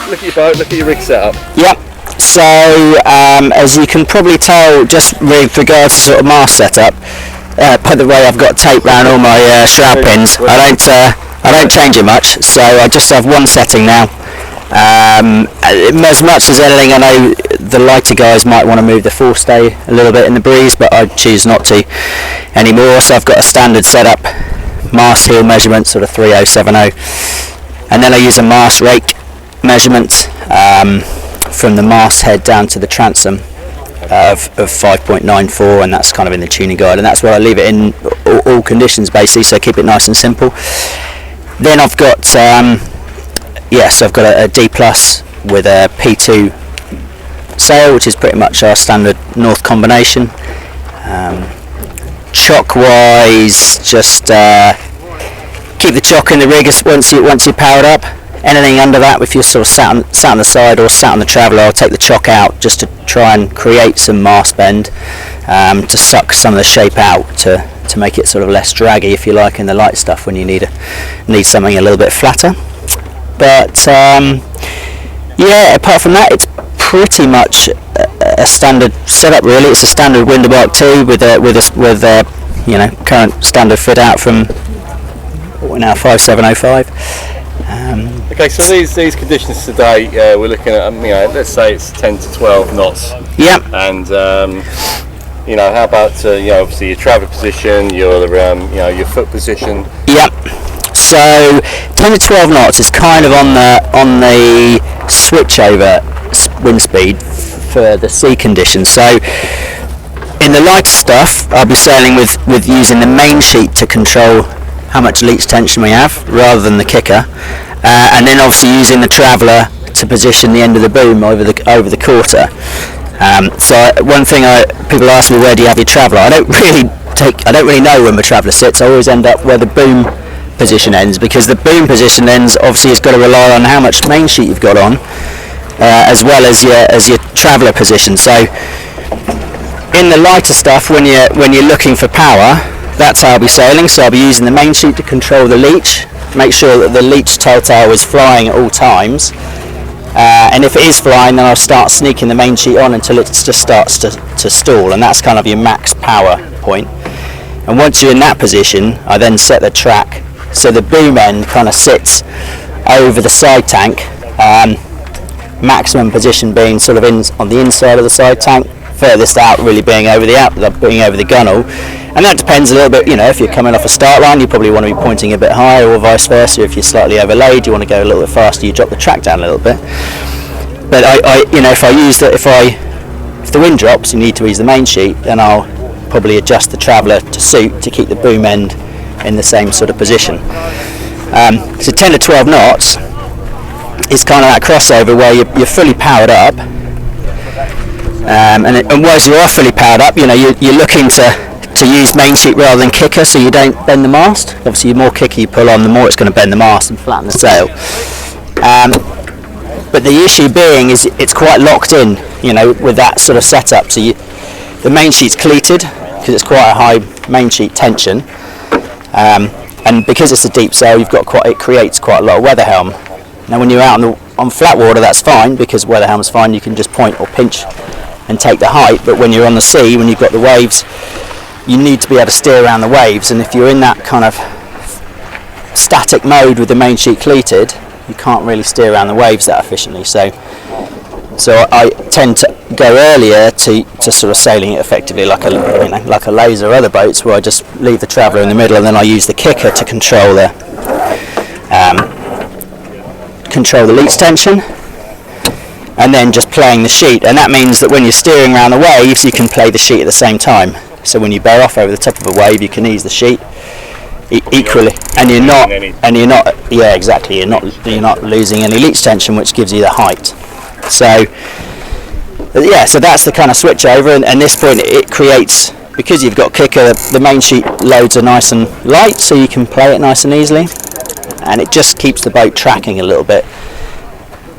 look at your boat, look at your rig setup. Yep. So as you can probably tell, just with regards to sort of mast setup, by the way, I've got tape around all my shroud pins. I don't change it much, so I just have one setting now. As much as anything, I know the lighter guys might want to move the forestay a little bit in the breeze, but I choose not to anymore. So I've got a standard setup, mast heel measurement, sort of 3070, and then I use a mast rake measurement from the mast head down to the transom of 5.94, and that's kind of in the tuning guide, and that's where I leave it in all conditions basically, so keep it nice and simple. Then I've got I've got a D plus with a P2 sail, which is pretty much our standard north combination. Chock wise, just keep the chock in the rig once you're powered up. Anything under that, if you're sort of sat on the side or sat on the traveller, I'll take the chock out just to try and create some mast bend, to suck some of the shape out, to make it sort of less draggy, if you like, in the light stuff when you need something a little bit flatter. But apart from that, it's pretty much a standard setup really. It's a standard Winterbark 2 with current standard fit out from what we're now 5705. Okay, so these conditions today, we're looking at let's say it's 10 to 12 knots. Yep. And how about obviously your travel position, your foot position. Yep. So 10 to 12 knots is kind of on the switch over wind speed for the sea conditions. So in the lighter stuff, I'll be sailing with using the main sheet to control how much leech tension we have rather than the kicker, and then obviously using the traveller to position the end of the boom over the quarter. So one thing people ask me, where do you have your traveller? I don't really know where my traveller sits. I always end up where the boom position ends, because the boom position ends obviously has got to rely on how much main sheet you've got on, as well as your traveller position. So in the lighter stuff, when you're looking for power, that's how I'll be sailing. So I'll be using the main sheet to control the leech, make sure that the leech telltale is flying at all times, and if it is flying, then I'll start sneaking the main sheet on until it just starts to stall, and that's kind of your max power point. And once you're in that position, I then set the track so the boom end kind of sits over the side tank, maximum position being sort of on the inside of the side tank, furthest out really being over the gunnel. And that depends a little bit, if you're coming off a start line, you probably want to be pointing a bit higher, or vice versa. If you're slightly overlaid, you want to go a little bit faster, you drop the track down a little bit. But if the wind drops, you need to use the main sheet, then I'll probably adjust the traveller to suit to keep the boom end in the same sort of position. So 10 to 12 knots is kind of that crossover where you're fully powered up, and whilst you are fully powered up, you're looking to use main sheet rather than kicker, so you don't bend the mast. Obviously, the more kicker you pull on, the more it's going to bend the mast and flatten the sail. But the issue being is it's quite locked in, with that sort of setup. So the main sheet's cleated because it's quite a high main sheet tension, and because it's a deep sail, it creates quite a lot of weather helm. Now, when you're out on flat water, that's fine because weather helm's fine. You can just point or pinch and take the height. But when you're on the sea, when you've got the waves, you need to be able to steer around the waves, and if you're in that kind of static mode with the main sheet cleated, you can't really steer around the waves that efficiently. So I tend to go earlier to sort of sailing it effectively like a laser or other boats, where I just leave the traveller in the middle, and then I use the kicker to control the leech tension, and then just playing the sheet. And that means that when you're steering around the waves, you can play the sheet at the same time. So when you bear off over the top of a wave, you can ease the sheet equally, and you're not losing any leech tension, which gives you the height. So that's the kind of switch over, and this point it creates, because you've got kicker, the main sheet loads are nice and light, so you can play it nice and easily, and it just keeps the boat tracking a little bit.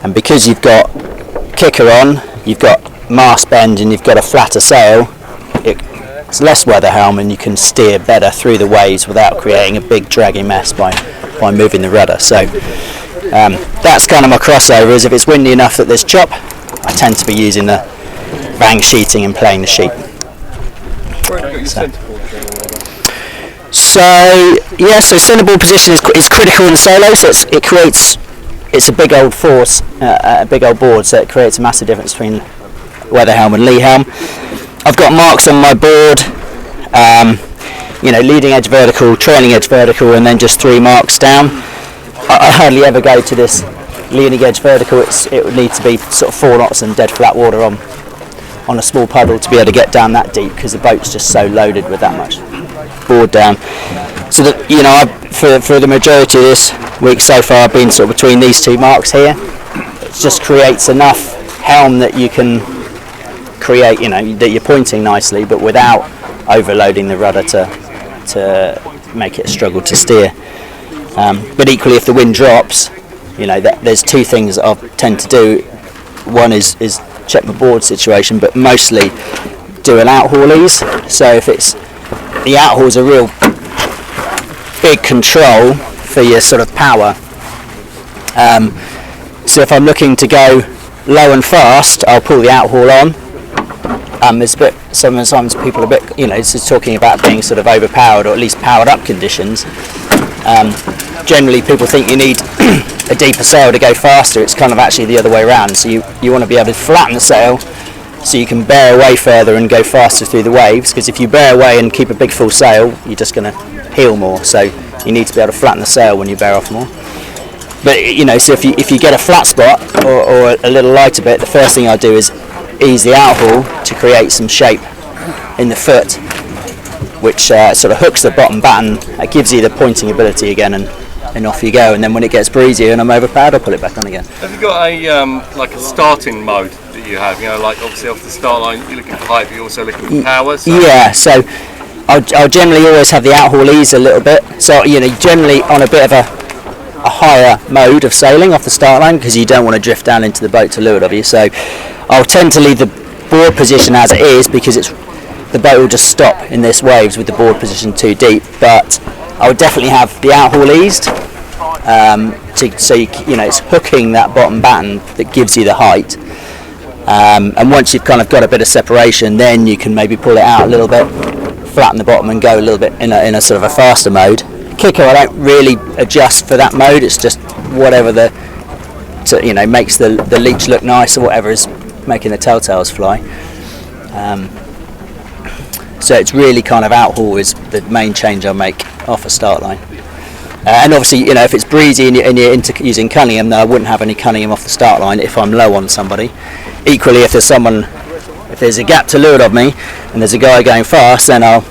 And because you've got kicker on, you've got mast bend, and you've got a flatter sail, it's less weather helm, and you can steer better through the waves without creating a big draggy mess by moving the rudder. So That's kind of my crossover, is if it's windy enough that there's chop, I tend to be using the bang sheeting and playing the sheet. So centerboard position is critical in the solo, so it's a big old force, a big old board, so it creates a massive difference between weather helm and lee helm. I've got marks on my board, leading edge vertical, trailing edge vertical, and then just 3 marks down. I hardly ever go to this leading edge vertical. It would need to be sort of 4 knots and dead flat water on a small puddle to be able to get down that deep, because the boat's just so loaded with that much board down. So that, for the majority of this week so far, I've been sort of between these 2 marks here. It just creates enough helm that you can create, that you're pointing nicely, but without overloading the rudder to make it a struggle to steer. But equally, if the wind drops, there's 2 things that I tend to do. One is check my board situation, but mostly do an outhaul ease. So if it's the outhaul's a real big control for your sort of power. So if I'm looking to go low and fast, I'll pull the outhaul on. There's a bit, sometimes people are a bit, it's just talking about being sort of overpowered or at least powered up conditions. Generally people think you need a deeper sail to go faster. It's kind of actually the other way around. So you want to be able to flatten the sail so you can bear away further and go faster through the waves, because if you bear away and keep a big full sail, you're just going to heel more. So you need to be able to flatten the sail when you bear off more. But so if you get a flat spot or a little lighter bit, the first thing I do is ease the outhaul to create some shape in the foot, which sort of hooks the bottom batten. It gives you the pointing ability again, and off you go. And then when it gets breezy and I'm overpowered, I'll pull it back on again. Have you got a like a starting mode that you have? Like obviously off the start line you're looking for height, but you're also looking for power. So. Yeah, so I'll generally always have the outhaul ease a little bit. So generally on a bit of a higher mode of sailing off the start line, because you don't want to drift down into the boat to leeward of you. So I'll tend to leave the board position as it is, because the boat will just stop in this waves with the board position too deep. But I would definitely have the outhaul eased, so it's hooking that bottom batten that gives you the height. And once you've kind of got a bit of separation, then you can maybe pull it out a little bit, flatten the bottom, and go a little bit in a sort of a faster mode. Kicker, I don't really adjust for that mode. It's just whatever makes the leech look nice, or whatever is making the telltales fly. So it's really kind of outhaul is the main change I make off a start line. And obviously, if it's breezy and you're into using Cunningham, then I wouldn't have any Cunningham off the start line if I'm low on somebody. Equally, if there's a gap to leeward of me and there's a guy going fast, then I'll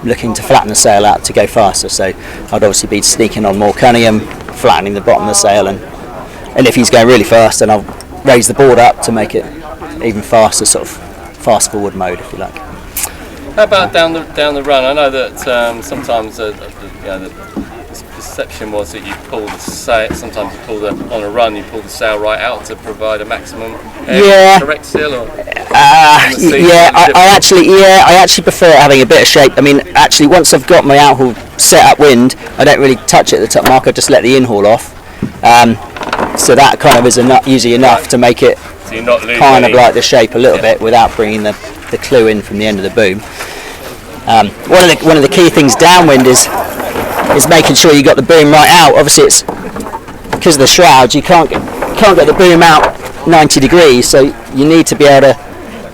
looking to flatten the sail out to go faster. So I'd obviously be sneaking on more Cunningham, flattening the bottom of the sail, and if he's going really fast, then I'll raise the board up to make it even faster, sort of fast forward mode, if you like. How about down the run? I know that sometimes the perception was that you pull the sail. Sometimes you on a run, you pull the sail right out to provide a maximum correct sail. Or I actually prefer having a bit of shape. I mean, actually, once I've got my outhaul set up wind, I don't really touch it at the top mark. I just let the inhaul off. So that kind of is usually enough to make it kind of like the shape a little bit without bringing the clue in from the end of the boom. One of the key things downwind is making sure you got the boom right out. Obviously, it's because of the shrouds, you can't get the boom out 90 degrees, so you need to be able to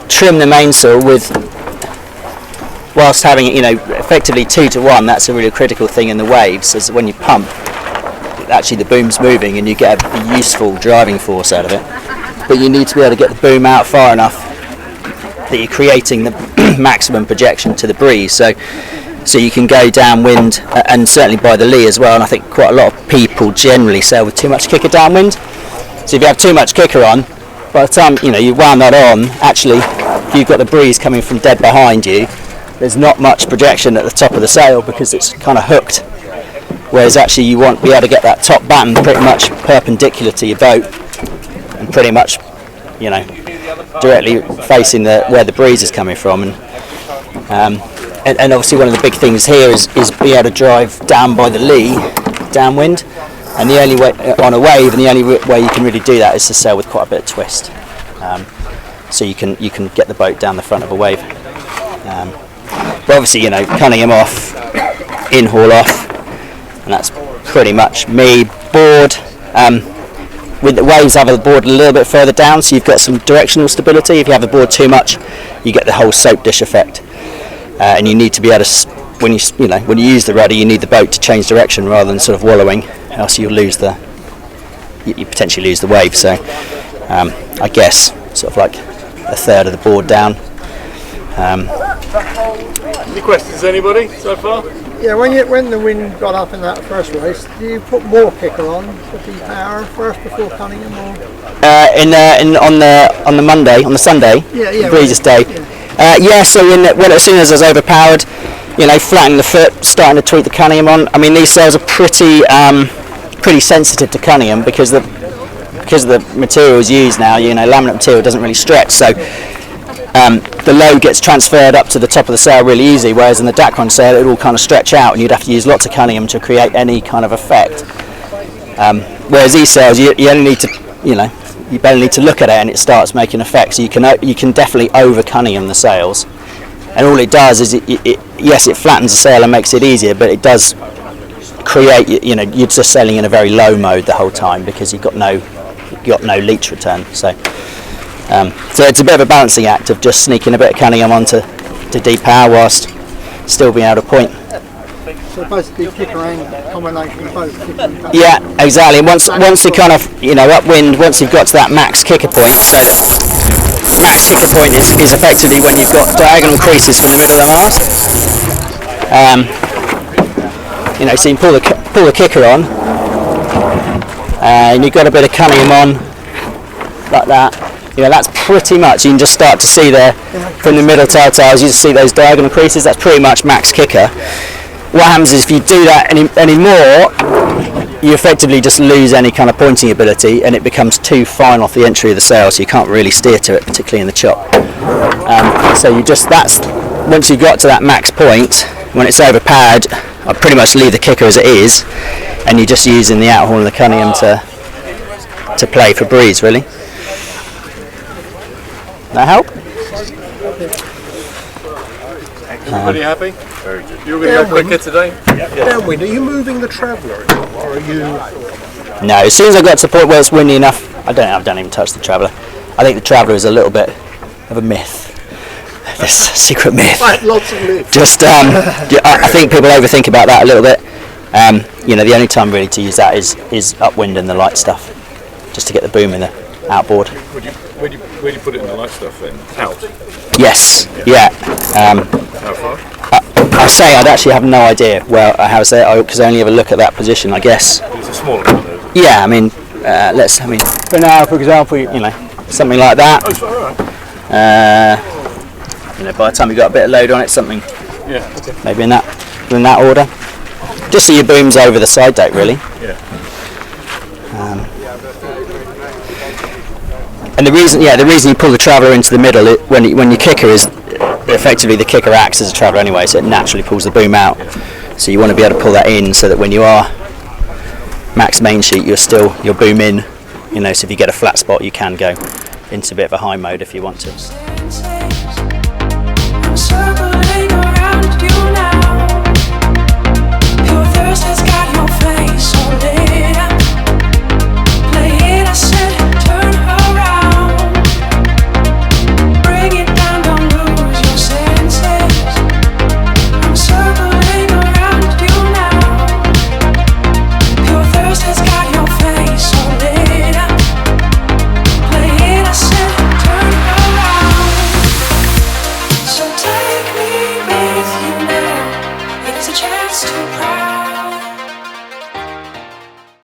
trim the mainsail whilst having it, effectively 2 to 1. That's a really critical thing in the waves, is when you pump, actually the boom's moving and you get a useful driving force out of it. But you need to be able to get the boom out far enough that you're creating the maximum projection to the breeze, so you can go downwind, and certainly by the lee as well. And I think quite a lot of people generally sail with too much kicker downwind. So if you have too much kicker on, by the time you wound that on, actually if you've got the breeze coming from dead behind you, there's not much projection at the top of the sail because it's kind of hooked. Whereas actually you want to be able to get that top batten pretty much perpendicular to your boat, and pretty much directly facing where the breeze is coming from. And obviously one of the big things here is being able to drive down by the lee downwind. And the only way on a wave, and the only way you can really do that is to sail with quite a bit of twist. So you can get the boat down the front of a wave. But obviously, Cunningham off, in haul off, and that's pretty much me. Board. With the waves, have the board a little bit further down, so you've got some directional stability. If you have the board too much, you get the whole soap dish effect, and you need to be able to, when you use the rudder, you need the boat to change direction rather than sort of wallowing, else you'll lose you potentially lose the wave. So I guess sort of like a third of the board down. Any questions, anybody so far? Yeah, when the wind got up in that first race, do you put more kicker on for depower first before Cunningham, or? On the Sunday, the breeziest day. Yeah. So as soon as I was overpowered, flattening the foot, starting to tweak the Cunningham on. I mean, these sails are pretty sensitive to Cunningham because the materials used now, laminate material doesn't really stretch, so the load gets transferred up to the top of the sail really easy, whereas in the Dacron sail it will kind of stretch out and you'd have to use lots of Cunningham to create any kind of effect. Whereas these sails, you only need to, you barely need to look at it and it starts making effect. So you can definitely over Cunningham the sails, and all it does is yes, it flattens the sail and makes it easier, but it does create, you're just sailing in a very low mode the whole time because you've got no leach return. So it's a bit of a balancing act of just sneaking a bit of Cunningham onto depower whilst still being able to point. So basically kicker and combination of both. Yeah, exactly. Once you kind of, upwind, once you've got to that max kicker point, so that max kicker point is effectively when you've got diagonal creases from the middle of the mast. So you pull the kicker on, and you've got a bit of Cunningham on, like that. That's pretty much, you can just start to see there from the middle tails, you just see those diagonal creases, that's pretty much max kicker. What happens is if you do that any more, you effectively just lose any kind of pointing ability and it becomes too fine off the entry of the sail, so you can't really steer to it, particularly in the chop. So once you got to that max point, when it's overpowered, I pretty much leave the kicker as it is, and you're just using the outhaul and the Cunningham to play for breeze, really. That help? Everybody happy? Very good. You're going to go quicker today? Downwind, are you moving the Traveller or are you? No, as soon as I got to the point where it's windy enough, I don't even touch the Traveller. I think the Traveller is a little bit of a myth. This secret myth. Lots of myths. Just, I think people overthink about that a little bit. The only time really to use that is upwind and the light stuff, just to get the boom in the outboard. Where do you put it in the light stuff then? Out? Yes, yeah. How far? I say I'd actually have no idea how to say it. I could only ever look at that position, I guess. It's a small amount, though. Yeah, for now, for example, something like that. Oh, it's all right. By the time you got a bit of load on it, something. Yeah. Okay. Maybe in that order. Just so your boom's over the side deck, really. Yeah. And the reason you pull the Traveller into the middle when you kicker is effectively the kicker acts as a Traveller anyway, so it naturally pulls the boom out. So you want to be able to pull that in so that when you are max main sheet, you're boom in. So if you get a flat spot, you can go into a bit of a high mode if you want to.